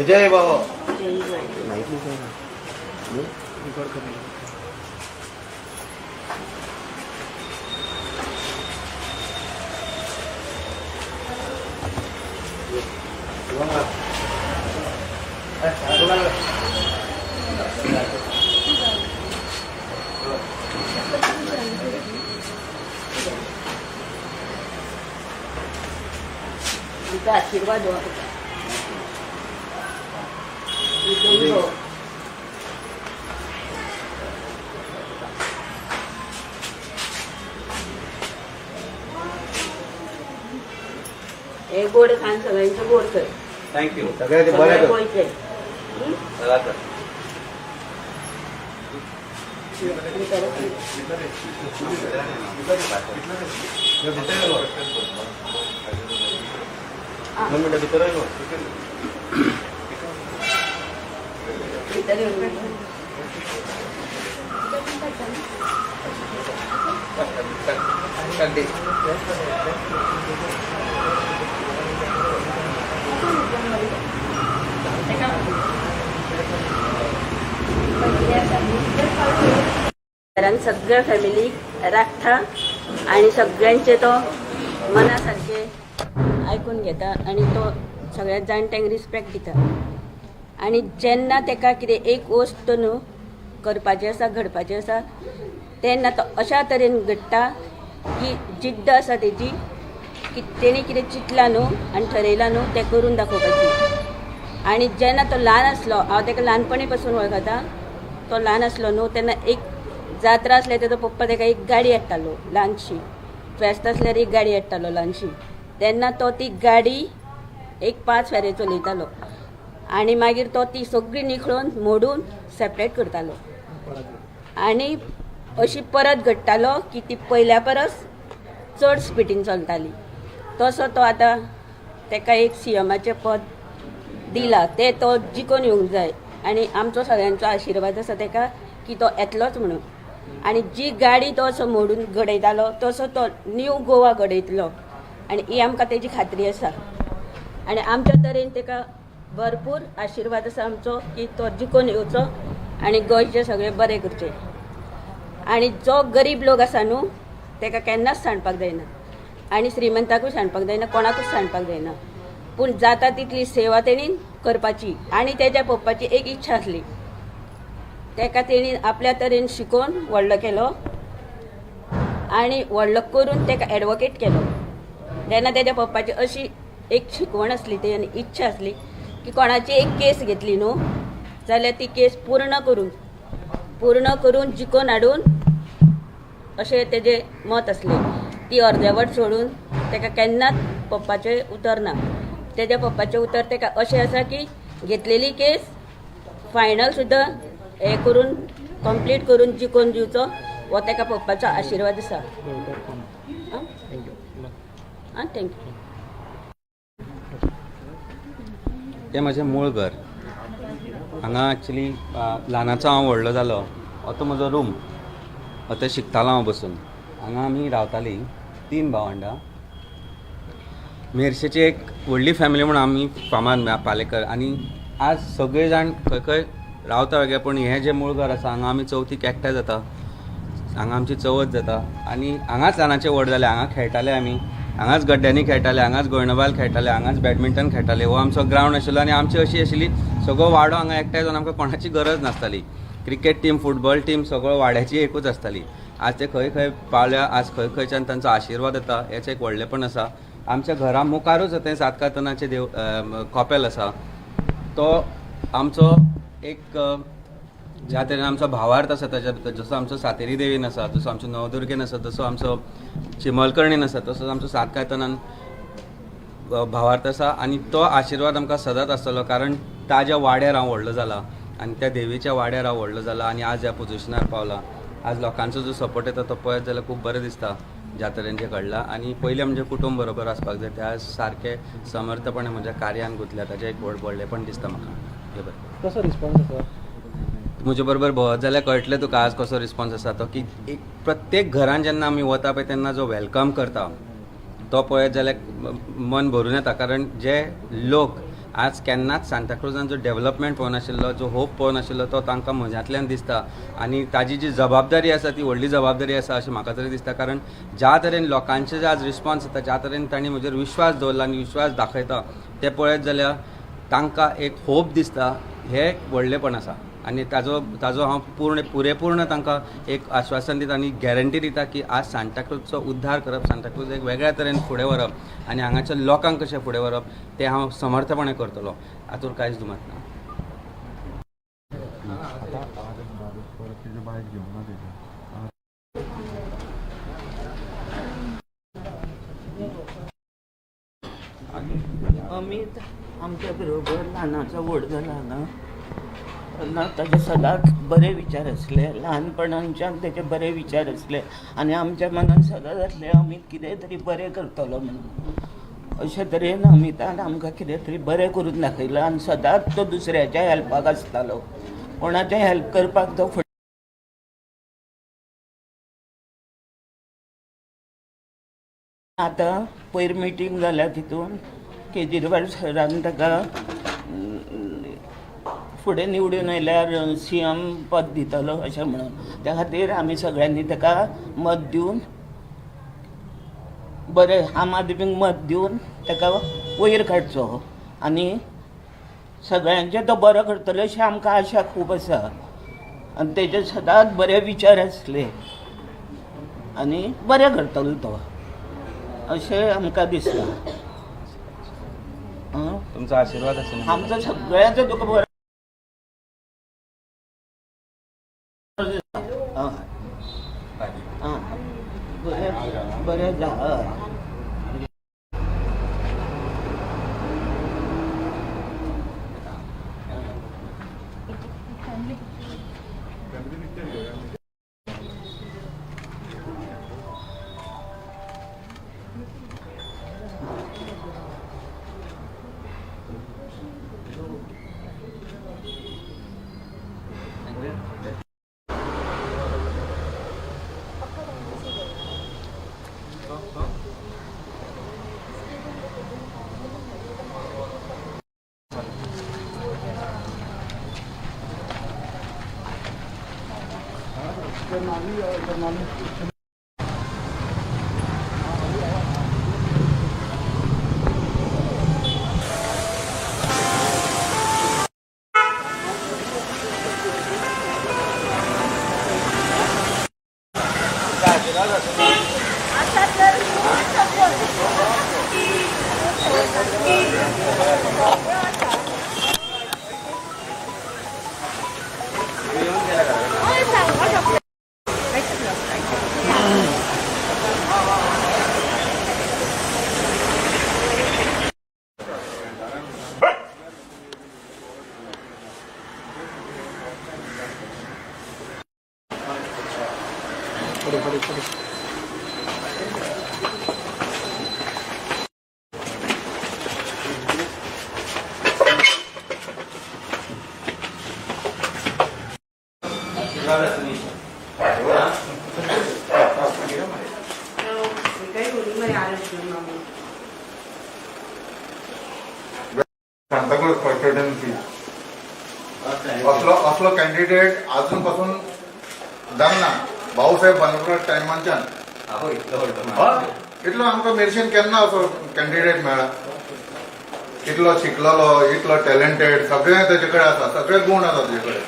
जय बाबा आशीर्वाद हो एक गोड खान सगळ्यांचं गोड कर. थँक्यू सगळ्यांचे बरे कर. गोयचे चला तर सगळ्या फॅमिली राखता आणि सगळ्यांचे तो मनासारखे ऐकून घेता आणि तो सगळ्या जाणट्यांक रिस्पेक्ट दिता आणि जेन्ना तेका कितें एक वस्त न्हू करपाचें आसा घडपाचें आसा तेन्ना तो अशा तरेन घडटा की जिद्द आसा तेजी की तेणी कितें चिंतलां न्हू आनी ठरयलां न्हू तें करून दाखोवपाची. आणि जेन्ना तो ल्हान आसलो हांव तेका ल्हानपणी पासून वळखता तो ल्हान आसलो न्हू तेन्ना एक जात्रा आसल्यार तेजो पप्पा तेका एक गाडी हाडटालो ल्हानशी फेस्त आसल्यार एक गाडी हाडटालो ल्हानशी तेन्ना तो ती गाडी एक 5 फेरे चलयतालो आणि मागीर तो ती सगळी निखळून मोडून सेपरेट करतालो आणि अशी परत घडटालो की ती पयल्या परस चड स्पिडीन चलताली. तसो तो आतां तेका एक सीएमाचें पद दिला ते तो जिखून येवंक जाय आणि आमचो सगळ्यांचो आशिर्वाद आसा तेका की तो येतलोच म्हणून. आणि जी गाडी तो असो मोडून घडयतालो तसो तो न्यू गोवा घडयतलो आणि ही आमकां तेजी खात्री आसा आणि आमच्या तरेन तेका भरपूर आशिर्वाद आसा आमचो की तो जिखून येवचो आणि गोंयचे सगळे बरें करचे. आणि जो गरीब लोक आसा न्हू तेका केन्नाच सांडपाक जायना आणि श्रीमंताकूय सांडपाक जायना कोणाकूच सांडपाक जायना पूण जाता तितली सेवा तेणी करपाची. आणि तेज्या पप्पाची एक इच्छा आसली तेका तेणी आपल्या तरेन शिकोवन व्हडलो केलो आणि व्हडलो करून तेका एडवोकेट केलो. तेन्ना तेज्या पप्पाची अशी एक शिकवण आसली ती आनी इच्छा आसली की कोणाची एक केस घेतली न्हू जाल्यार ती केस पूर्ण करून जिखून हाडून अशें तेजें मत आसलें. ती अर्देवट सोडून तेका केन्नाच पप्पाचें उतर ना. तेज्या पप्पाचें उतर तेका अशें आसा की घेतलेली केस फायनल सुद्दां हें करून कंप्लीट करून जिखून दिवचो हो तेका पप्पाचो आशिर्वाद आसा. थँक्यू. तें म्हजें मूळ घर. हांगा एक्चुली ल्हानाचो हांव व्हडलो जालो हो तो म्हजो रूम हो थंय शिकतालो हांव बसून. हांगा आमी रावतालीं 3 भावंडां. मेर्शेची एक व्हडली फॅमिली म्हणून आमी फामाद पालेकर आनी आज सगळे जाण खंय खंय रावता वेगळे पूण हें जें मूळ घर आसा हांगा आमी चवथीक एकठांय जाता. हांगा आमची चवथ जाता आनी हांगाच ल्हानाचे व्हड जाले. हांगा खेळटाले आमी हांगाच गड्ड्यांनी खेळटाले हांगाच गोयणबाल खेळटाले हांगाच बॅडमिंटन खेळटाले. हो आमचो ग्रावंड आशिल्लो आनी आमची अशी आशिल्ली सगळो वाडो हांगा एकठांय जावन आमकां कोणाची गरज नासताली. क्रिकेट टीम फुटबॉल टीम सगळो वाड्याची एकूच आसताली. आज ते खंय खंय पावल्या आज खंय खंयच्यान तांचो आशिर्वाद येता हेचें एक व्हडलेंपण आसा. आमच्या घरा मुखारूच तें सातकातनाचें देव कॉपेल आसा तो आमचो एक ज्या तरेन आमचो भावार्थ आसा ताच्या भितर जसो आमचो सातेरी देवीन आसा जसो आमचो नवदुर्गेन आसा तसो आमचो चिमलकर्णीन आसा तसोच आमचो सातकातनान भावार्थ आसा आनी तो आशिर्वाद आमकां सदांच आसतलो कारण ताज्या वाड्यार हांव व्हडलो जाला आनी त्या देवीच्या वाड्यार हांव व्हडलो जाला आनी आज ह्या पोजिशनार पावला. आज लोकांचो जो सपोर्ट येता तो पळयत जाल्यार खूब बरें दिसता ज्या तरेन जें घडलां. आनी पयलें म्हणजे कुटूंब बरोबर आसपाक जाय ते आज सारके समर्थपणे म्हज्या कार्यान गुंतल्या ताचें एक व्हडलेंपण दिसता म्हाका. कसो रिस्पॉन्स आसा म्हजे बरोबर भोंवत जाल्यार कळटलें तुका आज कसो रिस्पॉन्स आसा तो की एक प्रत्येक घरान जेन्ना आमी वता पळय तेन्ना जो वेलकम करता तो पळयत जाल्यार मन भरून येता कारण जे लोक आज केन्नाच सांताक्रुजान जो डेव्हलपमेंट पळोवनाशिल्लो, जो होप पळोवनाशिल्लो तो तांकां म्हज्यांतल्यान दिसता. आनी ताजी जी जबाबदारी आसा ती व्हडली जबाबदारी आसा अशें म्हाका तरी दिसता. कारण ज्या तरेन लोकांचे जे आज रिस्पॉन्स येता, ज्या तरेन तांणी म्हजेर विश्वास दवरला आनी विश्वास दाखयता ते पळयत जाल्यार तांकां एक होप दिसता. हे व्हडलेपण आसा आनी ताजो हांव पुरेपूर्ण तांकां एक आश्वासन दिता आनी गॅरंटी दिता की आज सांताक्रूजचो उद्धार करप, सांताक्रूज एक वेगळ्या तरेन फुडें व्हरप आनी हांगाच्या लोकांक कशें फुडें व्हरप तें हांव समर्थपणे करतलो. हातूंत कांयच दुमत ना. अमित आमच्या बरोबर ल्हानाचो व्हड जाला ना, ताचे सदांच बरे विचार आसले. ल्हानपणाच्यान ताचे बरे विचार आसले आनी आमच्या मनान सदांच आसले अमित कितें तरी बरें करतलो म्हणून. अशे तरेन अमितान आमकां कितें तरी बरें करून दाखयलां आनी सदांच तो दुसऱ्याच्या हेल्पाक आसतालो. कोणाचें हेल्प करपाक तो आतां पयर मिटींग जाल्या तितून केजरीवाल सरान ताका फुडें निवडून आयल्यार CM पद दितलो अशें म्हणून. त्या खातीर आमी सगळ्यांनी ताका मत दिवन बरें आम आदमीक मत दिवन ताका वयर काडचो आनी सगळ्यांचे तो बरो करतलो अशी आमकां आशा खूब आसा. आनी तेजे सदांच बरे विचार आसले आनी बरें करतलो तो अशें आमकां दिसता. तुमचो आशिर्वाद आसूं. आमचो सगळ्यांचो तुका बरो बरें जा. सांताक्रूज कॉन्स्टिट्युएन्सी असलो कॅन्डिडेट अजून पासून जावना. भाऊसाहेब बांदोडकर टायमाच्यान इतलो आमकां मेर्शेन केन्ना असो कॅन्डिडेट मेळ्ळा. इतलो शिकलेलो, इतलो टॅलेंटेड, सगळें ताचे कडेन आसा, सगळे गुण आसा ताचे कडेन.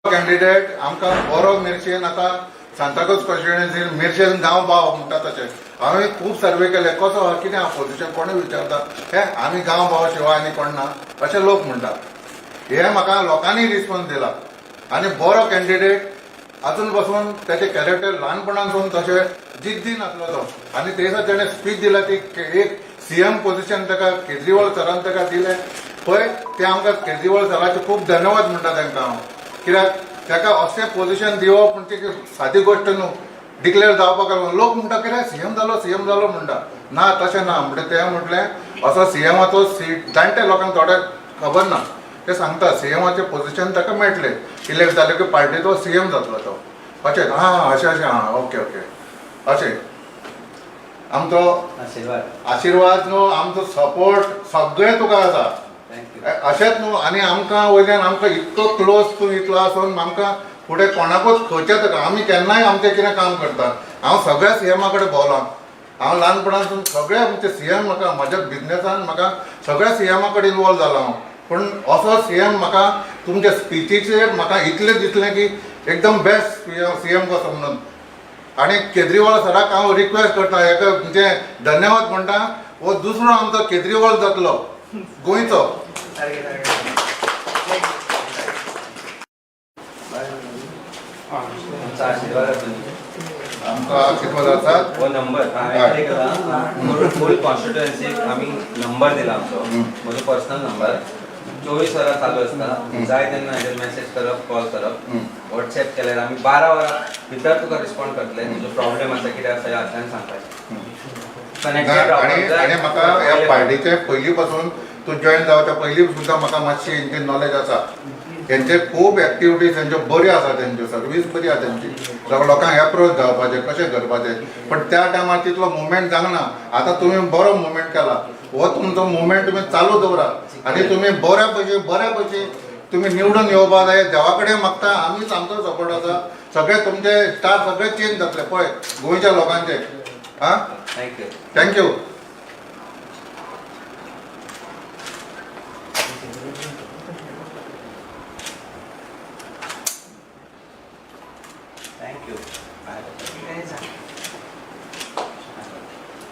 कॅन्डिडेट आमकां बरो मेर्शेन आतां सांताक्रूज कॉन्स्टिट्युएन्सी मेर्शेन गांव भाव म्हणटा तशें हांवें खूब सर्वे केले. कसो आहा, कितें आहा पोजिशन, कोणें विचारता हे आमी गांव भाव शिवाय आनी कोण ना अशें लोक म्हणटात. हे म्हाका लोकांनी रिस्पॉन्स दिला आनी बरो कॅन्डिडेट अजून पासून त्याचे कॅरेक्टर ल्हानपणांसून तशें जिद्दी नासलो तो. आनी ते दिसा तेणें स्पीच दिला ती एक CM पोजिशन ताका केजरीवाल सरान ताका दिलें पळय. ते आमकां केजरीवाल सराचे खूब धन्यवाद म्हणटा तांकां हांव. कित्याक ताका अशें पोजिशन दिवप म्हणजे सादी गोश्ट न्हू. डिक्लेअर जावपाक लोक म्हणटा कितें CM जालो म्हणटा. ना तशें ना. म्हणजे ते म्हटलें असो CMाचो सीट जाणटे लोकांक थोड्याक खबर ना. ते सांगता CMाचें पोजिशन ताका मेळटलें. इलेक्ट जालें की पार्टीचो CM जातलो तो. अशें अशें ओके ओके अशें आमचो आशीर्वाद आशिर्वाद न्हू आमचो सपोर्ट सगळें तुका आसा थँक्यू अशेंच न्हू आनी आमकां वयल्यान आमकां इतलो क्लोज तूं इतलो आसून आमकां फुडें कोणाकूच खंयचेच आमी केन्नाय आमचें कितें काम करता हांव सगळ्या सीएमा कडेन भोंवलां हांव ल्हानपणांसून सगळ्या आमचे सीएम म्हाका म्हाज्या बिजनेसान म्हाका सगळ्या सीएमा कडेन इनवॉल्व जाला हांव पूण असो सीएम म्हाका तुमच्या स्पिचीचेर म्हाका इतलें दिसलें की एकदम बेस्ट सीएम कसो म्हणून आनी केजरीवाल सराक हांव रिक्वेस्ट करता हेका म्हणजे धन्यवाद म्हणटा हो दुसरो आमचो केजरीवाल जातलो गोंयचो आमचा आशीर्वाद आसूं आमकां आशिर्वाद आसात हो नंबर हांवें कितें केला फूल कॉन्स्टिट्युएन्सीक आमी नंबर दिला आमचो म्हजो पर्सनल नंबर 24 वरां चालू आसता जाय तेन्ना हेजेर मेसेज करप कॉल करप व्हॉट्सएप केल्यार आमी 12 वरां भितर तुका रिस्पॉन्ड करतले तुजो प्रॉब्लेम आसा कितें आसा हातल्यान सांगपाचें कनेक्टेड आनी म्हाका ह्या पार्टीचे पयलीं पासून तूं जॉयन जावच्या पयलीं सुद्दां म्हाका मातशी हेंची नॉलेज आसा तेंचे खूब एक्टिविटीज तेंच्यो बऱ्यो आसा तेंच्यो सर्वीस बरी आसा तेंची लोकांक एप्रोच जावपाचें कशें करपाचें पण त्या टायमार तितलो मुवमेंट जावना आतां तुमी बरो मुवमेंट केला हो तुमचो मुवमेंट तुमी चालू दवरा आनी तुमी बऱ्या पैकी तुमी निवडून येवपा जाय देवा कडेन मागता आमीच आमचो सपोर्ट आसा सगळे तुमचे स्टार सगळे चेंज जातले पळय गोंयच्या लोकांचे आं थँक्यू थँक्यू थँक्यू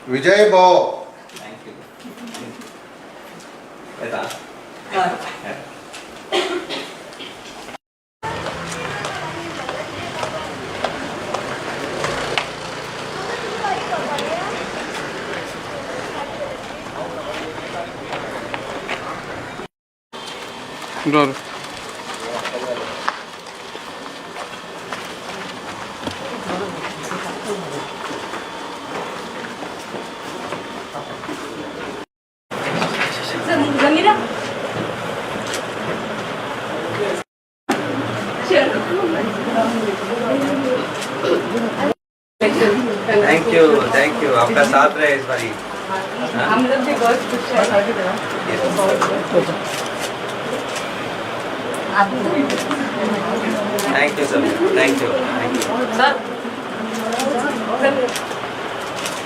विजय भाऊ थँक्यू येता Claro. थैंक यू आपका साथ रहे इस बारी हम लोग भी बहुत खुश हैं thank you sir thank you sir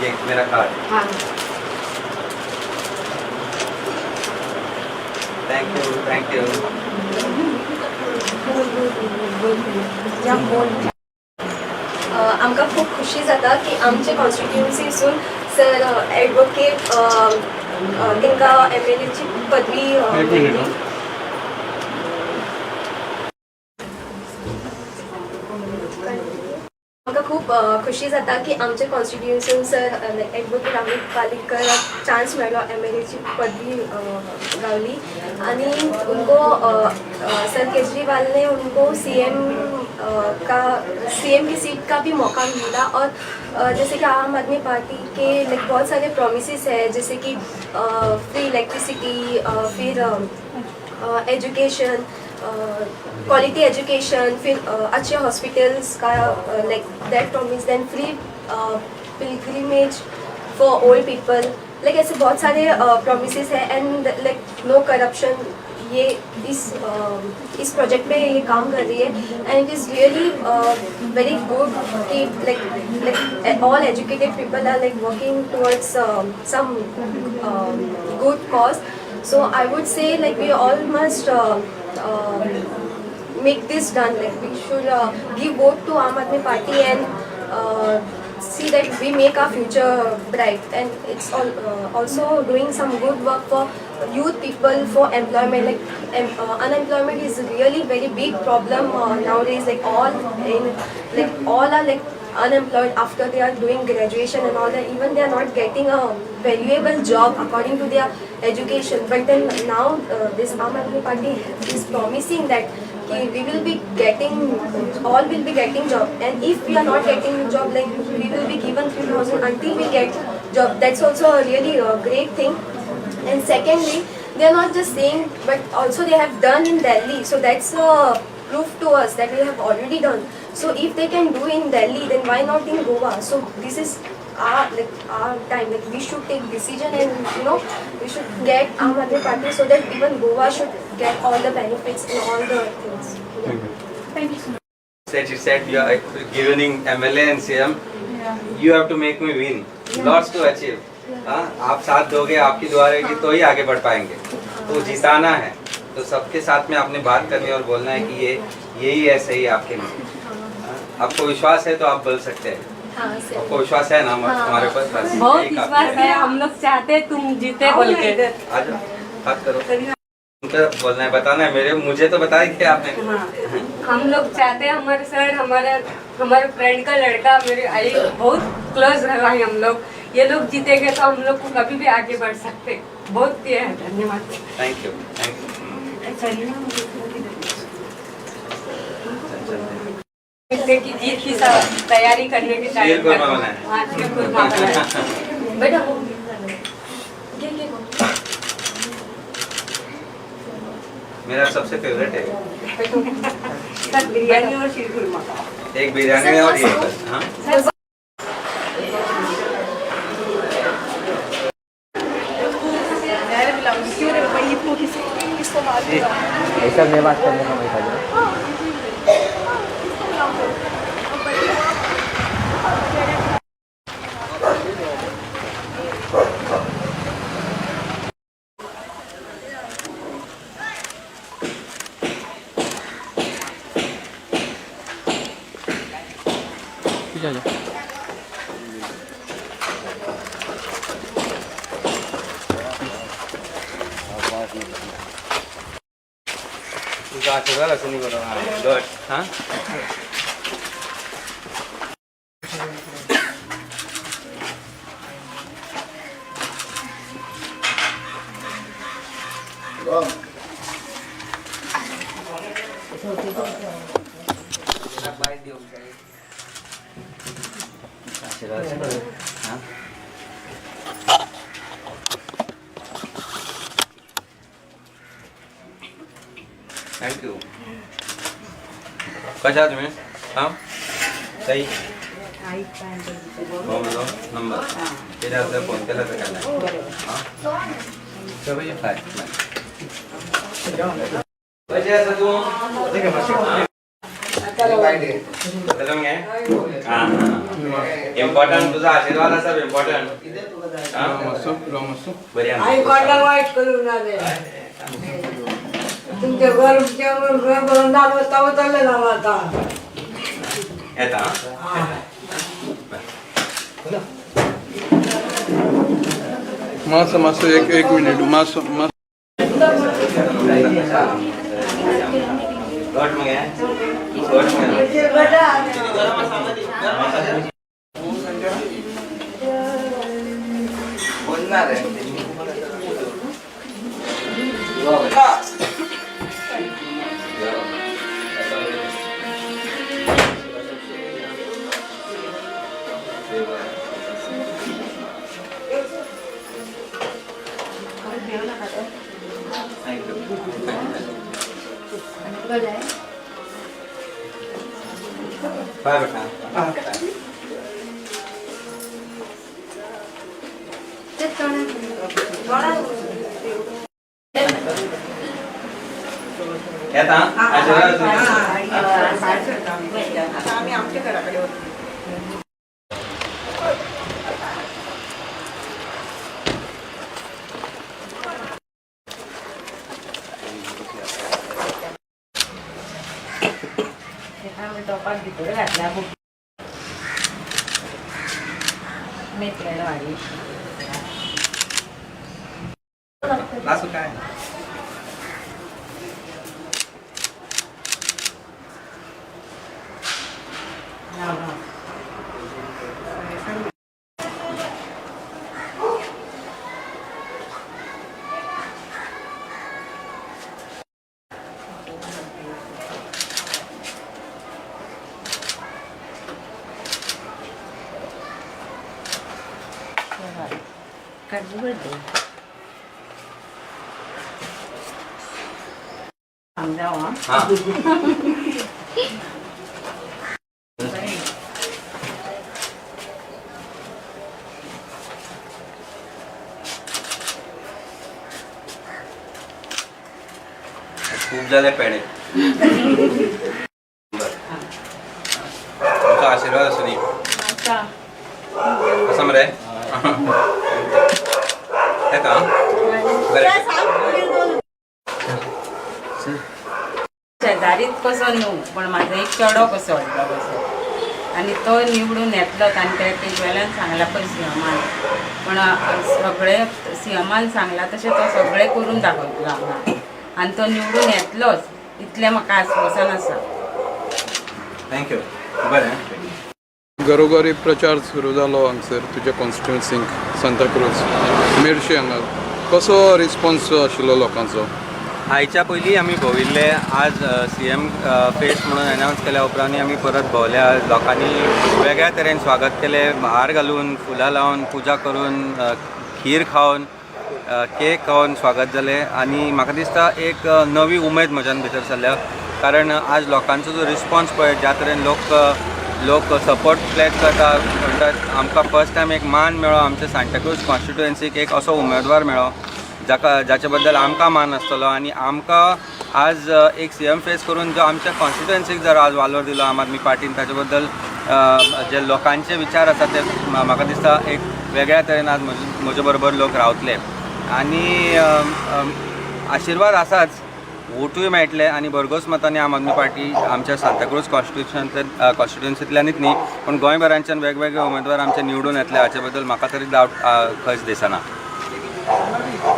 ये मेरा कार्ड हाँ थैंक यू आमकां खूब खुशी जाता की आमचे कॉन्स्टिट्युएन्सीसून सर एडवोकेट तांकां MLA ची पदवी मेळ्ळी आमकां खूब खुशी जाता की आमचे कॉन्स्टिट्युएन्सीन sir advocate Amit Palekar chance मेळ्ळो MLA ची पदवी गावली आनी उनको सर केजरीवाल ने उनको CM की सीट का भी मौका मिला और जैसे कि आम आदमी पार्टी के लाइक बहुत सारे प्रोमिसेस है जैसे कि फ्री इलेक्ट्रिसिटी फिर एजुकेशन क्वालिटी एजुकेशन फिर अच्छे हॉस्पिटल्स का like that promise then free pilgrimage for old people like ऐसे बहुत सारे प्रोमिसेस है एंड लाइक नो करप्शन ये इस प्रोजेक्ट पे ये काम कर रही है and it is really very good कि like all educated people are like working towards some good cause so I would say like we all must make this done like we should give vote to Aam Aadmi Party and see that we make our future bright and it's also doing some good work for youth people for employment like unemployment is really very big problem nowadays like all are like unemployed after they are doing graduation and all that even they are not getting a valuable job according to their education but then now this Aam Aadmi Party is promising that we will be getting all will be getting job and if we are not getting job like we will be given 3,000 until we get job that's also a really great thing and secondly they are not just saying but also they have done in Delhi so that's a proof to us that we have already done So if they can do in Delhi, then why not in Goa? So this is our time. Like we should take decision, and we should get Aam Aadmi Party so that even Goa should get all the benefits and all the things. Yeah. Thank you so much. She said you are giving MLA and CM. You have to make me win. Lots to achieve. हाँ, आप साथ दोगे, आपकी दुआ रहेगी तो ही आगे बढ़ पाएंगे. तो जिताना है तो सबके साथ में आपने बात करनी और बोलना है कि यही है सही आपके लिए. आपको विश्वास है तो आप बोल सकते हैं. हाँ, सर. आपको विश्वास है ना हमारे ऊपर? बस बहुत यही काफी विश्वास है, हम लोग चाहते हैं तुम जीते बोल के. आ जाओ, बात करो. उनका बोलना है, बताना है. मुझे तो बताया कि आपने. हम लोग चाहते हैं हमारे सर, हमारे फ्रेंड का लड़का, मेरे आई बहुत क्लोज है भाई हम लोग. ये लोग जीतेंगे तो हम लोग को कभी भी आगे बढ़ सकते. बहुत ये है. धन्यवाद. Thank you. की जीत की तैयारी करने के टाइम शीर कुरमा बनाए. हाँ, शीर कुरमा बनाए. बेटा मेरा सबसे फेवरेट है. सर बिरयानी और शीर कुरमा. एक बिरयानी और ये बस. हाँ, ऐसा नहीं बात करने का मैं तुझा आशीर्वाद असं नाही बरोबर. हाँ, गुड. हाँ, आशीर्वाद से बरोबर. हाँ, थँक यू. कशा आहात तुम्ही? हां, सही. हो म्हणलो नंबर केला असला फोन केला तर काय नाही. हां, सगळे काय कशी आहेस तू? बदलून घे. हां, इम्पॉर्टंट तुझा आशीर्वाद असा इम्पॉर्टंट. बरी आई कॉर्डर वाईट करून आले तुमच्या घर भरून दाबता उतरले ना आता येता. मासं एक मिनिट मासं गट मग आहे. गट बोलणार आहे. बाय बेटा. येता आशीर्वाद. आता आम्ही आमच्या घराकडे असं काय समजावा हां खूप जाले पेडे तुमचो आशीर्वाद असू दी कसं मरे येता बरें शेजारीच कसो न्हू पण म्हाजो एक चेडो कसो व्हडलो कसो आनी तो निवडून येतलो आनी तेजवेल्यान सांगला पळय सीएमान पण सगळे सीएमान सांगला तशें तो सगळें करून दाखयतलो हांगा आनी तो निवडून येतलोच इतलें म्हाका आस्वासन आसा थँक्यू बरें घरोघरी प्रचार सुरू जालो हांगसर तुज्या कॉन्स्टिट्युएन्सीक सांताक्रूज मेर्शे हांगा कसो रिस्पॉन्स आशिल्लो लोकांचो आयच्या पयलीं आमी भोंविल्ले आज CM फेस्ट म्हणून अनावन्स केल्या उपरांत आमी परत भोंवल्या लोकांनी वेगळ्या तरेन स्वागत केलें हार घालून फुलां लावन पुजा करून खीर खावन केक खावन स्वागत जालें आनी म्हाका दिसता एक नवी उमेद म्हज्यान भितर सरल्या कारण आज लोकांचो जो रिस्पॉन्स पळय ज्या तरेन लोक सपोर्ट प्लेज करता म्हणटात आमकां फर्स्ट टायम एक मान मेळ्ळो आमच्या सांताक्रूज कॉन्स्टिट्युएन्सीक एक असो उमेदवार मेळ्ळो जाचे बद्दल आमकां मान आसतलो आनी आमकां आज एक CM फेस करून जो आमच्या कॉन्स्टिट्युएन्सीक जर आज वालोर दिलो आम आदमी पार्टीन ताचे बद्दल जे लोकांचे विचार आसा ते म्हाका दिसता एक वेगळ्या तरेन आज म्हजे बरोबर लोक रावतले आनी आशिर्वाद आसाच वोटूय मेळटले आनी भरघोस मतांनी आम आदमी पार्टी आमच्या सांताक्रूज कॉन्स्टिट्युएन्सींतल्यानच न्ही पण गोंयभरांच्यान वेगवेगळे उमेदवार आमचे निवडून येतले हाचे बद्दल म्हाका तरी डावट खंयच दिसना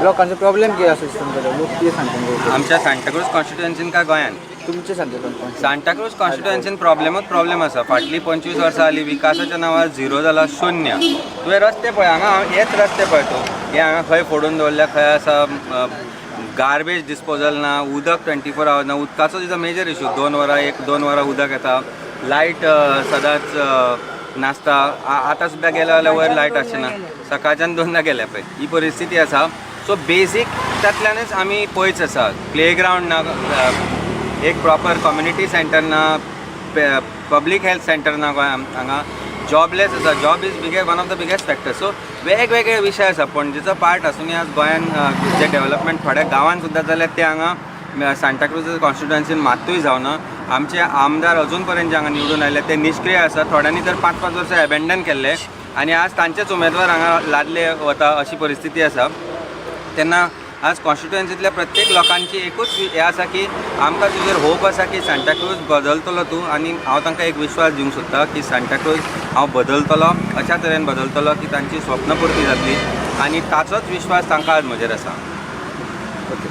लोकांचो प्रॉब्लेम कितें आसा तुमचे लोक कितें सांगता आमच्या सांताक्रूज कॉन्स्टिट्युएन्सीन काय गोंयान तुमचे सांताक्रूज कॉन्स्टिट्युएन्सीन प्रॉब्लेमूच आसा फाटलीं 25 वर्सां जालीं विकासाच्या नांवार झिरो जाला शून्य तुवें रस्ते पळय हांगा हेच रस्ते पळय तूं हे हांगा खंय फोडून दवरल्या खंय आसा गार्बेज डिस्पोजल ना उदक 24 आवर्स ना उदकाचो इज अ मेजर इशू 2 वरां उदक येता लायट सदांच नासता आतां सुद्दां गेल्या जाल्यार वयर लायट आसना सकाळच्यान 2दा गेल्या पळय ही परिस्थिती आसा सो बेसीक तातल्यानच आमी पयस आसा प्लेग्रावंड ना एक प्रॉपर कम्युनिटी सेंटर ना पब्लीक हेल्थ सेंटर ना गोंयांत हांगा जॉबलेस आसा job is one of the biggest factor so वेगवेगळे विशय आसा पणजेचो पार्ट आसून आज गोंयांत जे डेव्हलपमेंट थोड्या गांवांत सुद्दां जाल्यार ते हांगा सांताक्रूज कॉन्स्टिट्युएन्सीन मात्तूय जावना आमचे आमदार अजून पर्यंत जे हांगा निवडून आयले ते निश्क्रीय आसा थोड्यांनी तर 5-5 वर्सां एबेंडन केल्ले आनी आज तांचेच उमेदवार हांगा लादले वता अशी परिस्थिती आसा तेन्ना आज कॉन्स्टिट्युएन्सींतल्या प्रत्येक लोकांची एकूच हें आसा की आमकां तुजेर होप आसा की सांताक्रूज बदलतलो तूं आनी हांव तांकां एक विश्वास दिवंक सोदतां की सांताक्रूज हांव बदलतलो अशा तरेन बदलतलो की तांची स्वप्न पुर्ती जातली आनी ताचोच विश्वास तांकां आज म्हजेर आसा ओके